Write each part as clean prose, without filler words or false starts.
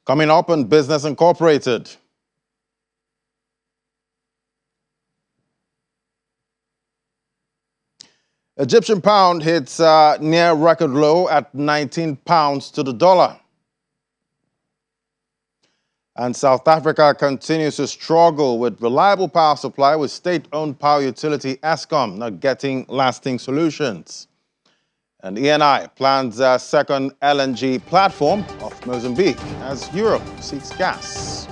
Coming up on Business Incorporated. Egyptian pound hits near record low at 19 pounds to the dollar. And South Africa continues to struggle with reliable power supply, with state-owned power utility Eskom not getting lasting solutions. And ENI plans a second LNG platform off Mozambique as Europe seeks gas.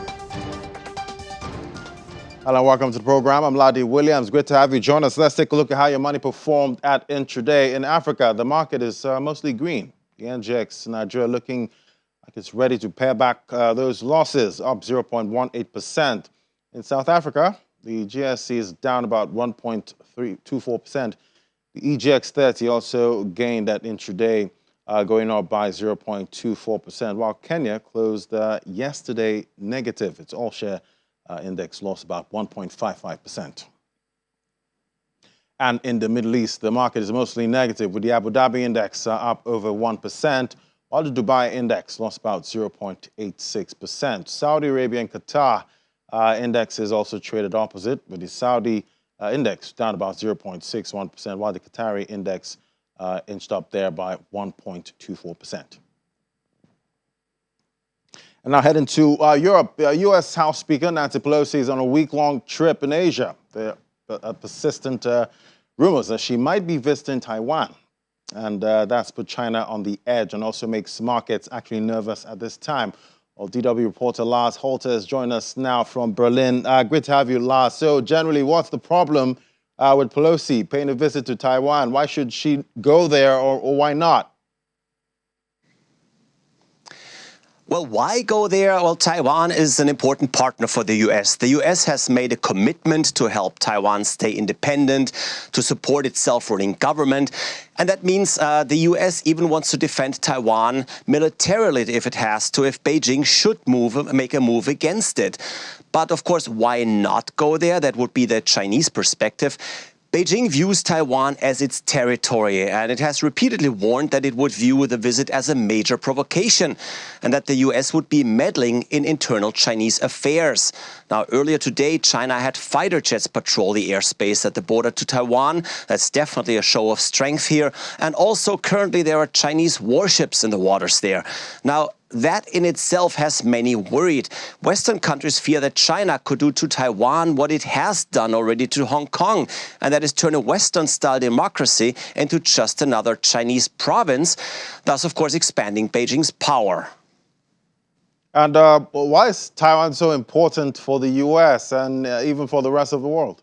Hello, welcome to the program. I'm Ladi Williams. Great to have you join us. Let's take a look at how your money performed at intraday. In Africa, the market is mostly green. The NGX Nigeria looking like it's ready to pare back those losses, up 0.18%. In South Africa, the GSC is down about 1.24%. The EGX 30 also gained that intraday, going up by 0.24%, while Kenya closed yesterday negative. Its all-share index lost about 1.55%. And in the Middle East, the market is mostly negative, with the Abu Dhabi index up over 1%, while the Dubai index lost about 0.86%. Saudi Arabia and Qatar indexes also traded opposite, with the Saudi index down about 0.61%, while the Qatari index inched up there by 1.24%. And now heading to Europe. U.S. House Speaker Nancy Pelosi is on a week-long trip in Asia. There are persistent rumors that she might be visiting Taiwan. And that's put China on the edge and also makes markets actually nervous at this time. Well, DW reporter Lars Holter has joined us now from Berlin. Great to have you, Lars. So generally, what's the problem with Pelosi paying a visit to Taiwan? Why should she go there or why not? Well, why go there? Well, Taiwan is an important partner for the U.S. The U.S. has made a commitment to help Taiwan stay independent, to support its self-ruling government. And that means the U.S. even wants to defend Taiwan militarily if it has to, if Beijing should make a move against it. But of course, why not go there? That would be the Chinese perspective. Beijing views Taiwan as its territory, and it has repeatedly warned that it would view the visit as a major provocation and that the U.S. would be meddling in internal Chinese affairs. Now, earlier today, China had fighter jets patrol the airspace at the border to Taiwan. That's definitely a show of strength here. And also, currently, there are Chinese warships in the waters there. Now, that in itself has many worried. Western countries fear that China could do to Taiwan what it has done already to Hong Kong, and that is turn a Western-style democracy into just another Chinese province, thus, of course, expanding Beijing's power. And why is Taiwan so important for the U.S. and even for the rest of the world?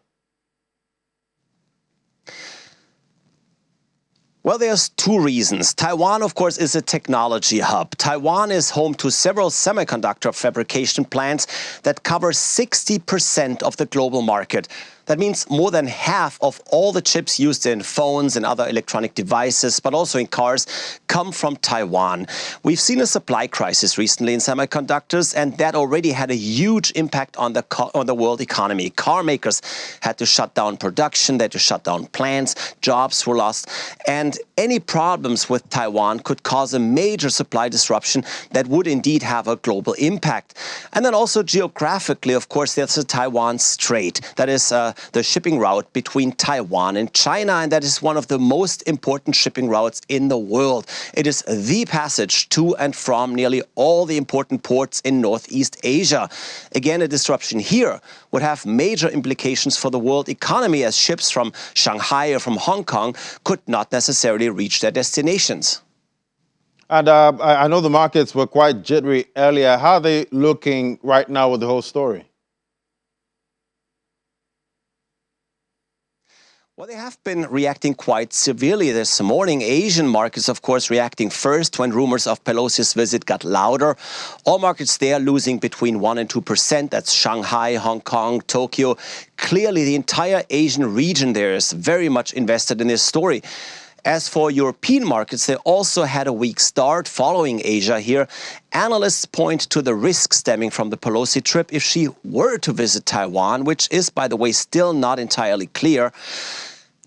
Well, there's two reasons. Taiwan, of course, is a technology hub. Taiwan is home to several semiconductor fabrication plants that cover 60% of the global market. That means more than half of all the chips used in phones and other electronic devices, but also in cars, come from Taiwan. We've seen a supply crisis recently in semiconductors, and that already had a huge impact on the world economy. Car makers had to shut down production, they had to shut down plants, jobs were lost, and any problems with Taiwan could cause a major supply disruption that would indeed have a global impact. And then also geographically, of course, there's the Taiwan Strait. That is the shipping route between Taiwan and China, and that is one of the most important shipping routes in the world. It is the passage to and from nearly all the important ports in Northeast Asia. Again, a disruption here would have major implications for the world economy, as ships from Shanghai or from Hong Kong could not necessarily reach their destinations. And I know the markets were quite jittery earlier. How are they looking right now with the whole story? Well, they have been reacting quite severely this morning. Asian markets, of course, reacting first when rumors of Pelosi's visit got louder. All markets there losing between 1% and 2%. That's Shanghai, Hong Kong, Tokyo. Clearly, the entire Asian region there is very much invested in this story. As for European markets, they also had a weak start following Asia here. Analysts point to the risk stemming from the Pelosi trip if she were to visit Taiwan, which is, by the way, still not entirely clear.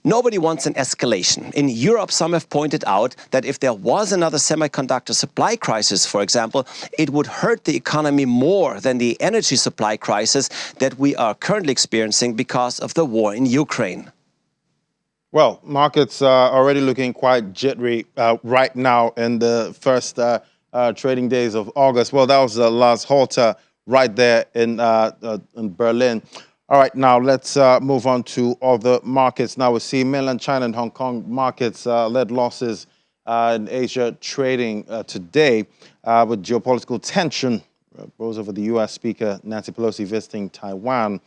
Nobody wants an escalation. In Europe, some have pointed out that if there was another semiconductor supply crisis, for example, it would hurt the economy more than the energy supply crisis that we are currently experiencing because of the war in Ukraine. Well, markets are already looking quite jittery right now in the first trading days of August. Well, that was the last halter right there in Berlin. All right, now let's move on to other markets. Now we see mainland China and Hong Kong markets led losses in Asia trading today with geopolitical tension rose over the U.S. Speaker Nancy Pelosi visiting Taiwan.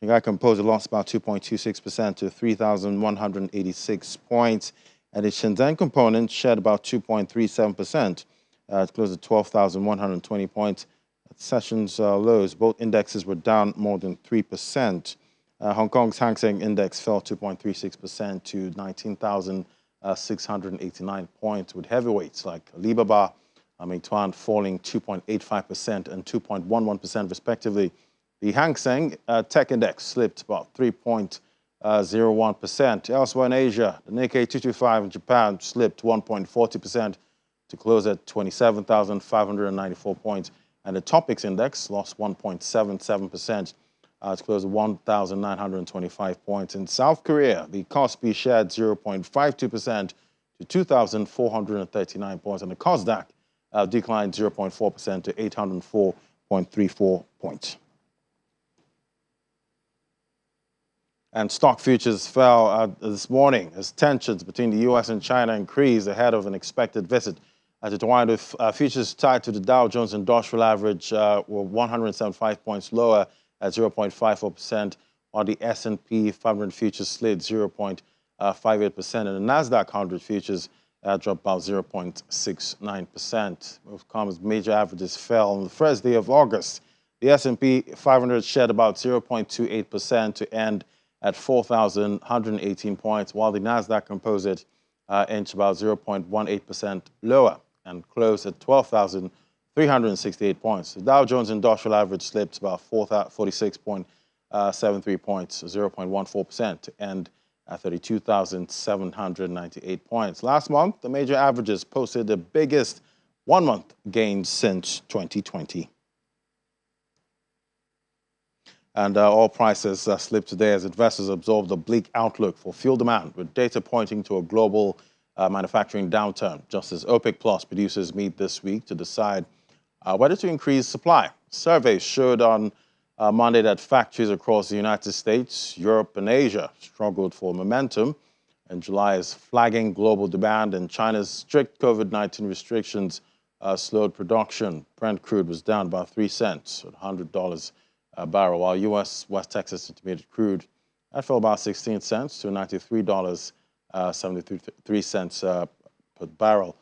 Shanghai composed a loss about 2.26% to 3,186 points, and the Shenzhen component shed about 2.37%. It closed at 12,120 points. At session's lows, both indexes were down more than 3%. Hong Kong's Hang Seng Index fell 2.36% to 19,689 points, with heavyweights like Alibaba, Meituan falling 2.85% and 2.11% respectively. The Hang Seng Tech Index slipped about 3.01%. Elsewhere in Asia, the Nikkei 225 in Japan slipped 1.40% to close at 27,594 points. And the Topix Index lost 1.77% to close at 1,925 points. In South Korea, the Kospi shed 0.52% to 2,439 points. And the Kosdaq declined 0.4% to 804.34 points. And stock futures fell this morning as tensions between the U.S. and China increased ahead of an expected visit to Taiwan. Futures tied to the Dow Jones Industrial Average were 175 points lower at 0.54%, while the S&P 500 futures slid 0.58%, and the Nasdaq 100 futures dropped about 0.69%. Most common major averages fell on the first day of August. The S&P 500 shed about 0.28% to end at 4,118 points, while the Nasdaq Composite inched about 0.18% lower and closed at 12,368 points. The Dow Jones Industrial Average slipped about 46.73 points, 0.14%, to end at 32,798 points. Last month, the major averages posted the biggest one-month gains since 2020. And oil prices slipped today as investors absorbed a bleak outlook for fuel demand, with data pointing to a global manufacturing downturn, just as OPEC Plus producers meet this week to decide whether to increase supply. Surveys showed on Monday that factories across the United States, Europe, and Asia struggled for momentum. And July is flagging global demand, and China's strict COVID-19 restrictions slowed production. Brent crude was down about 3 cents at $100 a barrel, while U.S. West Texas Intermediate crude that fell about 16 cents to $93.73 per barrel.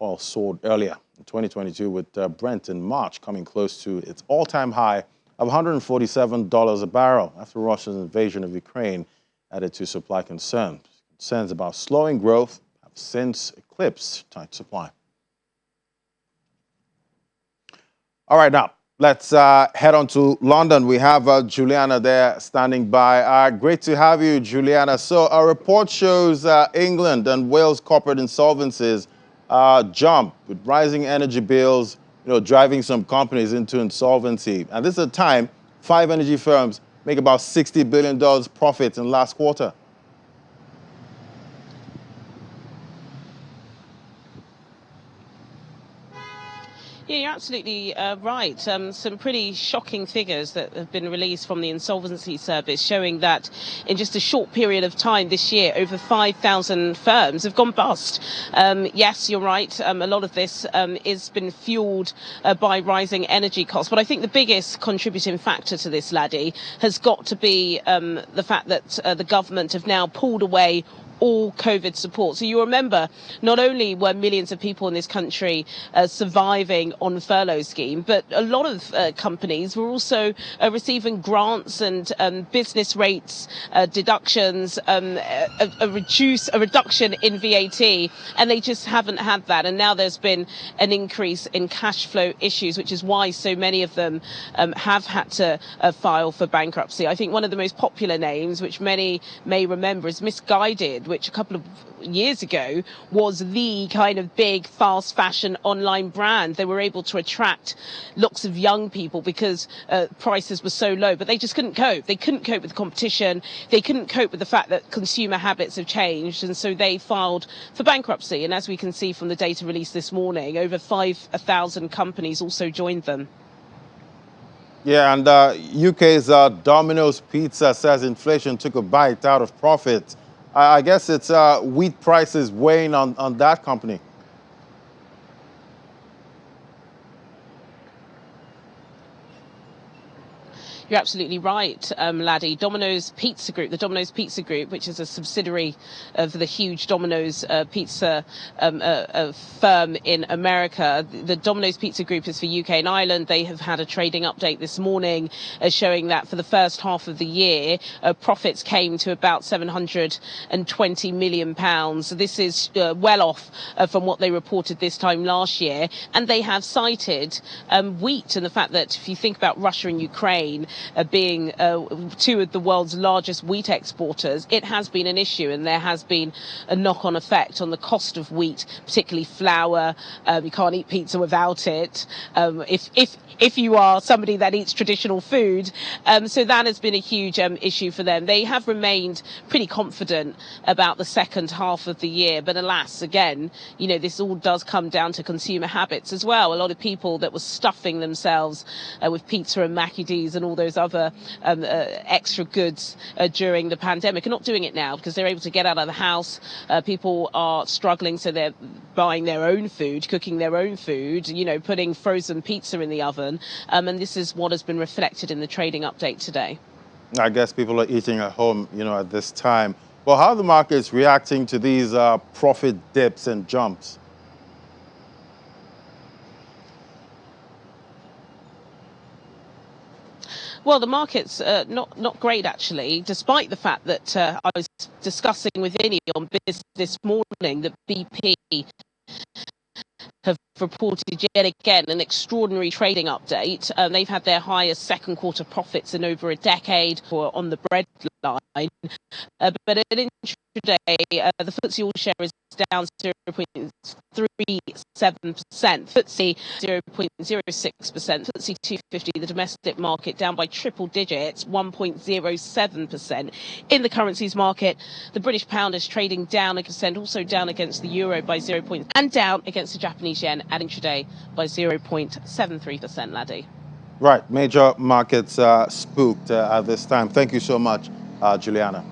Oil soared earlier in 2022, with Brent in March coming close to its all-time high of $147 a barrel after Russia's invasion of Ukraine added to supply concerns. Concerns about slowing growth have since eclipsed tight supply. All right, now let's head on to London. We have Juliana there standing by. Great to have you, Juliana. So a report shows England and Wales corporate insolvencies jump with rising energy bills, driving some companies into insolvency. And this is a time 5 energy firms make about $60 billion profit in last quarter. Yeah, you're absolutely right. Some pretty shocking figures that have been released from the Insolvency Service showing that in just a short period of time this year, over 5,000 firms have gone bust. Yes, you're right. A lot of this has been fueled by rising energy costs. But I think the biggest contributing factor to this, Laddie, has got to be the fact that the government have now pulled away all COVID support. So you remember, not only were millions of people in this country surviving on the furlough scheme, but a lot of companies were also receiving grants and business rates, deductions, a reduction in VAT, and they just haven't had that. And now there's been an increase in cash flow issues, which is why so many of them have had to file for bankruptcy. I think one of the most popular names, which many may remember, is Misguided, which a couple of years ago was the kind of big fast fashion online brand. They were able to attract lots of young people because prices were so low, but they just couldn't cope. They couldn't cope with the competition. They couldn't cope with the fact that consumer habits have changed, and so they filed for bankruptcy. And as we can see from the data released this morning, over 5,000 companies also joined them. Yeah, and UK's Domino's Pizza says inflation took a bite out of profit. I guess it's wheat prices weighing on that company. You're absolutely right, Laddie. Domino's Pizza Group, the Domino's Pizza Group, which is a subsidiary of the huge Domino's pizza firm in America. The Domino's Pizza Group is for UK and Ireland. They have had a trading update this morning showing that for the first half of the year, profits came to about £720 million. This is well off from what they reported this time last year. And they have cited wheat and the fact that if you think about Russia and Ukraine, being two of the world's largest wheat exporters, it has been an issue, and there has been a knock-on effect on the cost of wheat, particularly flour. You can't eat pizza without it. If you are somebody that eats traditional food, so that has been a huge issue for them. They have remained pretty confident about the second half of the year, but alas, again, you know, this all does come down to consumer habits as well. A lot of people that were stuffing themselves with pizza and Mackie D's and all those other extra goods during the pandemic are not doing it now because they're able to get out of the house. People are struggling, so they're buying their own food, cooking their own food, you know, putting frozen pizza in the oven. And this is what has been reflected in the trading update today. I guess people are eating at home, you know, at this time. Well, how are the markets reacting to these profit dips and jumps? Well, the market's not great, actually, despite the fact that I was discussing with Innie on business this morning that BP have reported yet again an extraordinary trading update. They've had their highest second quarter profits in over a decade, or on the bread line. But at intraday, the FTSE All Share is down 0.37%, FTSE 0.06%, FTSE 250, the domestic market, down by triple digits, 1.07%. In the currencies market, the British pound is trading down 1%, also down against the euro by 0. And down against the Japanese yen at intraday by 0.73%, Laddie. Right, major markets spooked at this time. Thank you so much, Juliana.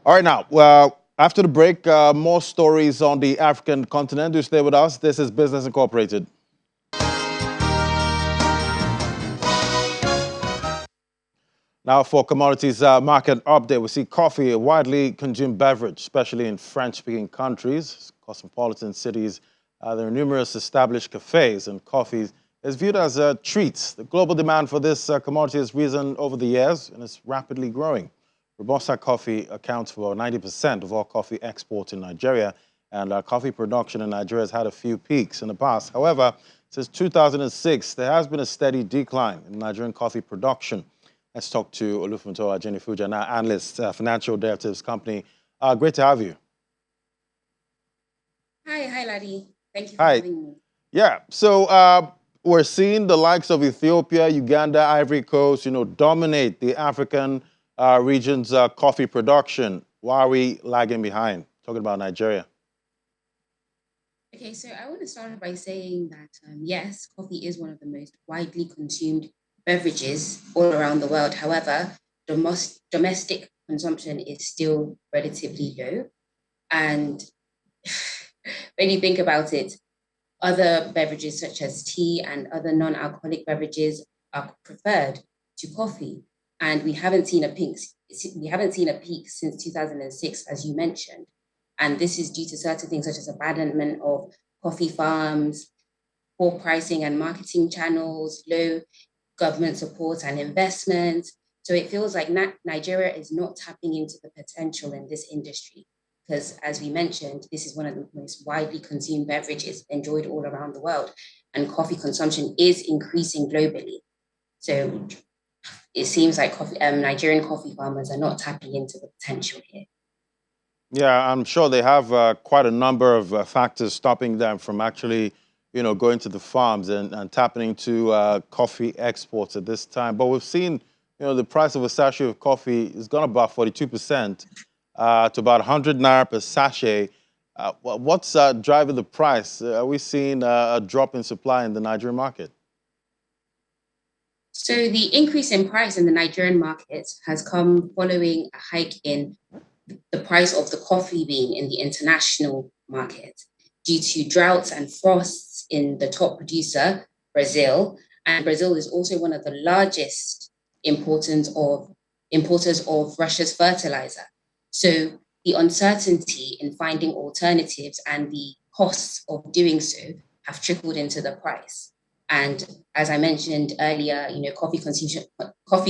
All right, now, well, after the break, more stories on the African continent. Do stay with us. This is Business Incorporated. Now for commodities market update, we see coffee, a widely consumed beverage, especially in French-speaking countries, cosmopolitan cities. There are numerous established cafes, and coffee is viewed as a treat. The global demand for this commodity has risen over the years, and it's rapidly growing. Robusta coffee accounts for 90% of all coffee exports in Nigeria, and coffee production in Nigeria has had a few peaks in the past. However, since 2006, there has been a steady decline in Nigerian coffee production. Let's talk to Olufunto Ajenifuja, now analyst, financial derivatives company. Great to have you. Hi, Laddie. Thank you for having me. Yeah, so we're seeing the likes of Ethiopia, Uganda, Ivory Coast, dominate the African region's coffee production. Why are we lagging behind? Talking about Nigeria. Okay, so I want to start by saying that, yes, coffee is one of the most widely consumed beverages all around the world. However, domestic consumption is still relatively low. And when you think about it, other beverages such as tea and other non-alcoholic beverages are preferred to coffee. and we haven't seen a peak. We haven't seen a peak since 2006, as you mentioned, and this is due to certain things such as abandonment of coffee farms, poor pricing and marketing channels, low government support and investment. So it feels like Nigeria is not tapping into the potential in this industry because, as we mentioned, this is one of the most widely consumed beverages enjoyed all around the world, and coffee consumption is increasing globally. So it seems like Nigerian coffee farmers are not tapping into the potential here. Yeah, I'm sure they have quite a number of factors stopping them from actually, going to the farms and tapping into coffee exports at this time. But we've seen, the price of a sachet of coffee has gone up about 42% to about 100 naira per sachet. What's driving the price? Are we seeing a drop in supply in the Nigerian market? So the increase in price in the Nigerian market has come following a hike in the price of the coffee bean in the international market due to droughts and frosts in the top producer, Brazil. And Brazil is also one of the largest importers of Russia's fertilizer. So the uncertainty in finding alternatives and the costs of doing so have trickled into the price. And as I mentioned earlier, coffee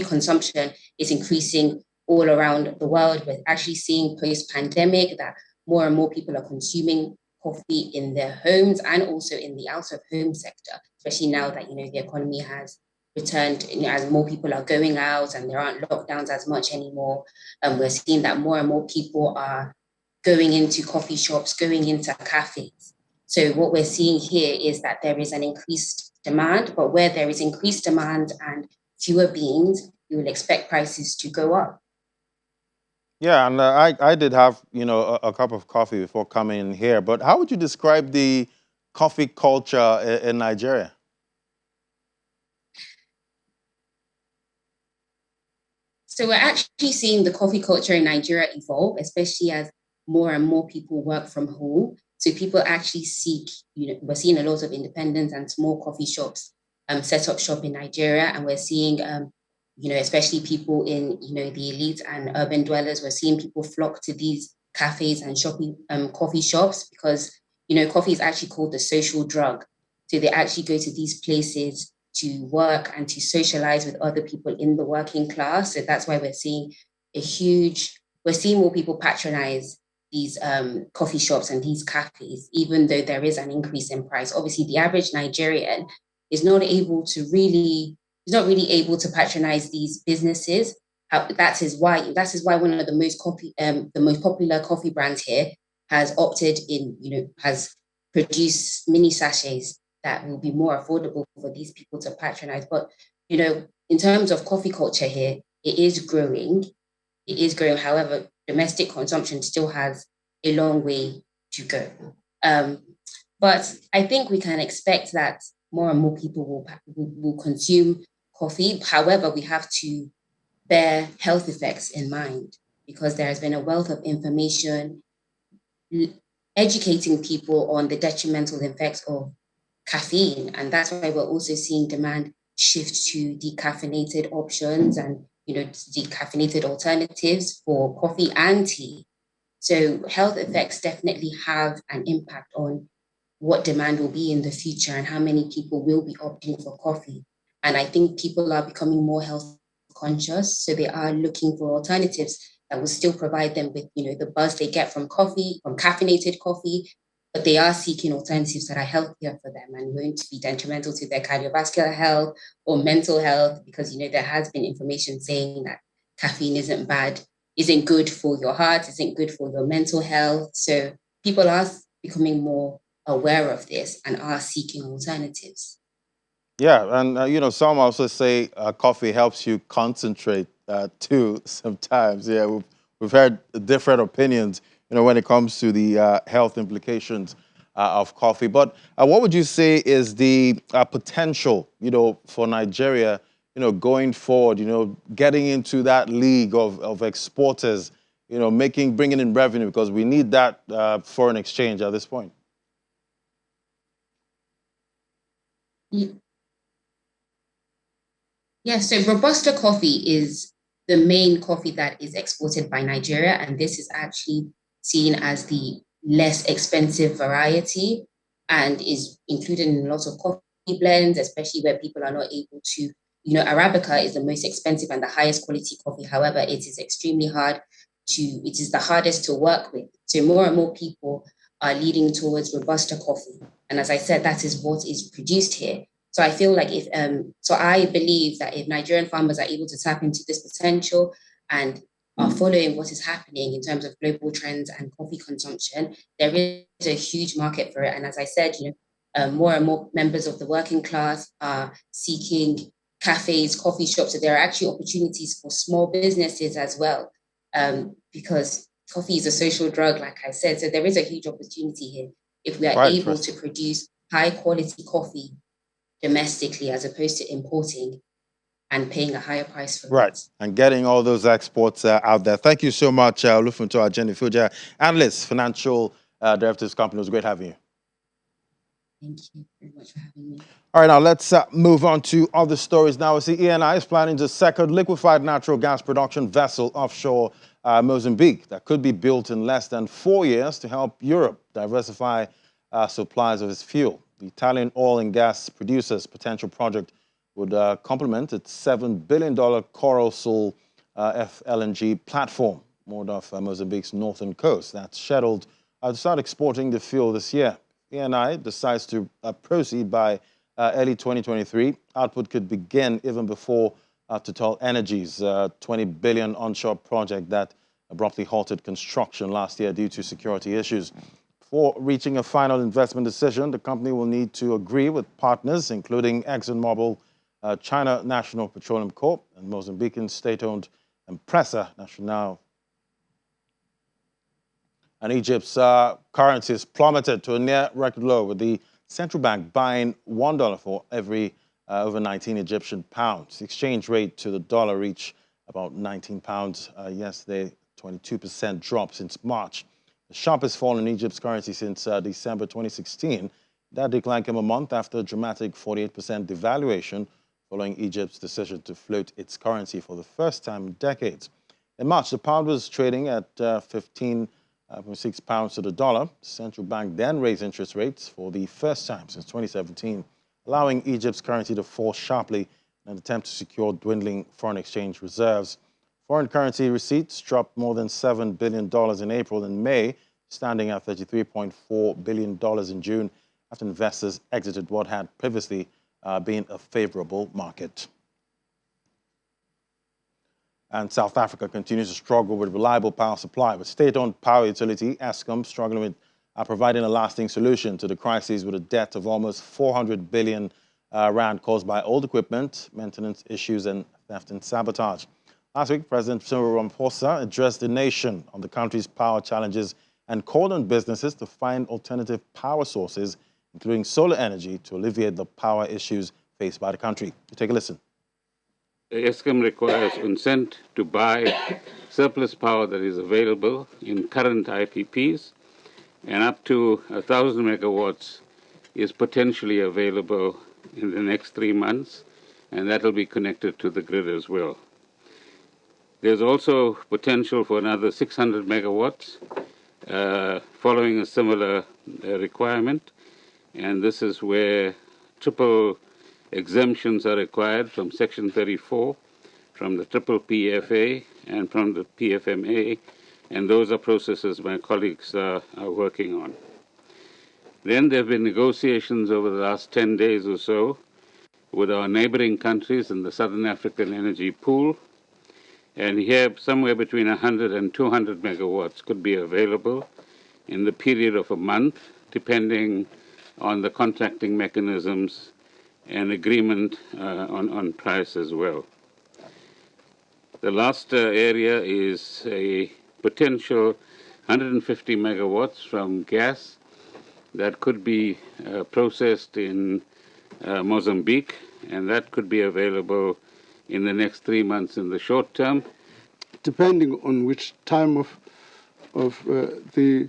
consumption is increasing all around the world. We're actually seeing post-pandemic that more and more people are consuming coffee in their homes and also in the out-of-home sector, especially now that the economy has returned, as more people are going out and there aren't lockdowns as much anymore. We're seeing that more and more people are going into coffee shops, going into cafes. So what we're seeing here is that there is an increased demand, but where there is increased demand and fewer beans, you will expect prices to go up. Yeah, and I did have, a cup of coffee before coming in here. But how would you describe the coffee culture in Nigeria? So we're actually seeing the coffee culture in Nigeria evolve, especially as more and more people work from home. So people actually seek, we're seeing a lot of independent and small coffee shops set up shop in Nigeria, and we're seeing, especially people in, the elite and urban dwellers, we're seeing people flock to these cafes and shopping coffee shops because, coffee is actually called the social drug. So they actually go to these places to work and to socialize with other people in the working class. So that's why we're seeing more people patronize these coffee shops and these cafes, even though there is an increase in price. Obviously, the average Nigerian is not really able to patronize these businesses. That is why one of the most popular coffee brands here has has produced mini sachets that will be more affordable for these people to patronize. But, in terms of coffee culture here, it is growing. It is growing. However, domestic consumption still has a long way to go. Um, but I think we can expect that more and more people will consume coffee. However, we have to bear health effects in mind because there has been a wealth of information educating people on the detrimental effects of caffeine. And that's why we're also seeing demand shift to decaffeinated options and, decaffeinated alternatives for coffee and tea. So health effects definitely have an impact on what demand will be in the future and how many people will be opting for coffee. And I think people are becoming more health conscious. So they are looking for alternatives that will still provide them with, the buzz they get from coffee, from caffeinated coffee, but they are seeking alternatives that are healthier for them and won't be detrimental to their cardiovascular health or mental health, because there has been information saying that caffeine isn't good for your heart, isn't good for your mental health. So people are becoming more aware of this and are seeking alternatives. Yeah, and some also say coffee helps you concentrate too. Sometimes, yeah, we've heard different opinions, when it comes to the health implications of coffee. But what would you say is the potential, for Nigeria, going forward, getting into that league of exporters, bringing in revenue because we need that foreign exchange at this point. Yeah, so Robusta coffee is the main coffee that is exported by Nigeria, and this is actually seen as the less expensive variety and is included in lots of coffee blends, especially where people are not able to, Arabica is the most expensive and the highest quality coffee. However, it is extremely it is the hardest to work with. So more and more people are leading towards Robusta coffee. And as I said, that is what is produced here. So I feel like I believe that if Nigerian farmers are able to tap into this potential and are following what is happening in terms of global trends and coffee consumption, there is a huge market for it. And as I said, more and more members of the working class are seeking cafes, coffee shops. So there are actually opportunities for small businesses as well, because coffee is a social drug, like I said. So there is a huge opportunity here if we are Quite able to interesting. produce high quality coffee domestically as opposed to importing and paying a higher price for Right, it. and getting all those exports out there. Thank you so much, Olufunto Ajeni Fuja, analyst, financial derivatives company. It was great having you. Thank you very much for having me. All right, now let's move on to other stories. Now, we see ENI is planning to second liquefied natural gas production vessel offshore Mozambique that could be built in less than 4 years to help Europe diversify supplies of its fuel. The Italian oil and gas producer's potential project would complement its $7 billion Coral Sul FLNG platform, moored off Mozambique's northern coast. That's scheduled to start exporting the fuel this year. ENI decides to proceed by early 2023. Output could begin even before Total Energy's $20 billion onshore project that abruptly halted construction last year due to security issues. Before reaching a final investment decision, the company will need to agree with partners, including ExxonMobil, China National Petroleum Corp, and Mozambican state-owned Empresa Nacional. And Egypt's currency has plummeted to a near record low, with the central bank buying $1 for every over 19 Egyptian pounds. The exchange rate to the dollar reached about 19 pounds yesterday, 22% drop since March. The sharpest fall in Egypt's currency since December 2016. That decline came a month after a dramatic 48% devaluation following Egypt's decision to float its currency for the first time in decades. In March, the pound was trading at 15.6 pounds to the dollar. The central bank then raised interest rates for the first time since 2017, allowing Egypt's currency to fall sharply in an attempt to secure dwindling foreign exchange reserves. Foreign currency receipts dropped more than $7 billion in April and May, standing at $33.4 billion in June, after investors exited what had previously been a favorable market. And South Africa continues to struggle with reliable power supply, with state-owned power utility Eskom struggling with providing a lasting solution to the crisis, with a debt of almost 400 billion rand caused by old equipment, maintenance issues, and theft and sabotage. Last week, President Cyril Ramaphosa addressed the nation on the country's power challenges and called on businesses to find alternative power sources, including solar energy, to alleviate the power issues faced by the country. Take a listen. Eskom requires consent to buy surplus power that is available in current IPPs, and up to 1,000 megawatts is potentially available in the next 3 months, and that will be connected to the grid as well. There's also potential for another 600 megawatts following a similar requirement, and this is where triple exemptions are required from Section 34, from the triple PFA, and from the PFMA, and those are processes my colleagues are working on. Then there have been negotiations over the last 10 days or so with our neighboring countries in the Southern African Energy Pool, and here somewhere between 100 and 200 megawatts could be available in the period of a month, depending on the contracting mechanisms and agreement on price as well. The last area is a potential 150 megawatts from gas that could be processed in Mozambique, and that could be available in the next 3 months in the short term. Depending on which time of the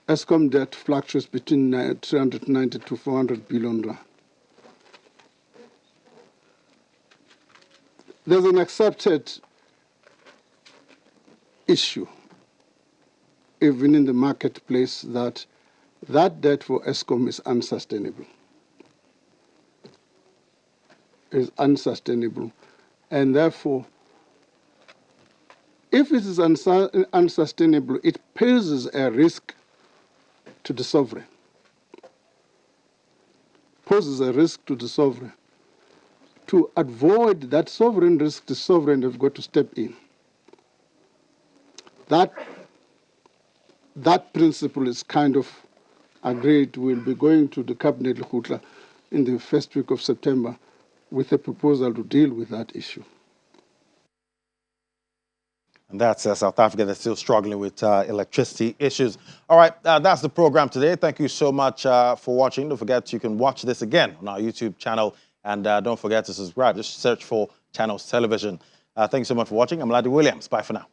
Eskom debt fluctuates between 390 to 400 billion rand. There's an accepted issue, even in the marketplace, that debt for Eskom is unsustainable. And therefore, if it is unsustainable, it poses a risk to the sovereign. Poses a risk to the sovereign. To avoid that sovereign risk, the sovereign have got to step in. That principle is kind of agreed. We'll be going to the Cabinet Lekgotla in the first week of September with a proposal to deal with that issue. And that's South Africa that's still struggling with electricity issues. All right, that's the program today. Thank you so much for watching. Don't forget you can watch this again on our YouTube channel. And don't forget to subscribe. Just search for Channels Television. Thanks so much for watching. I'm Ladi Williams. Bye for now.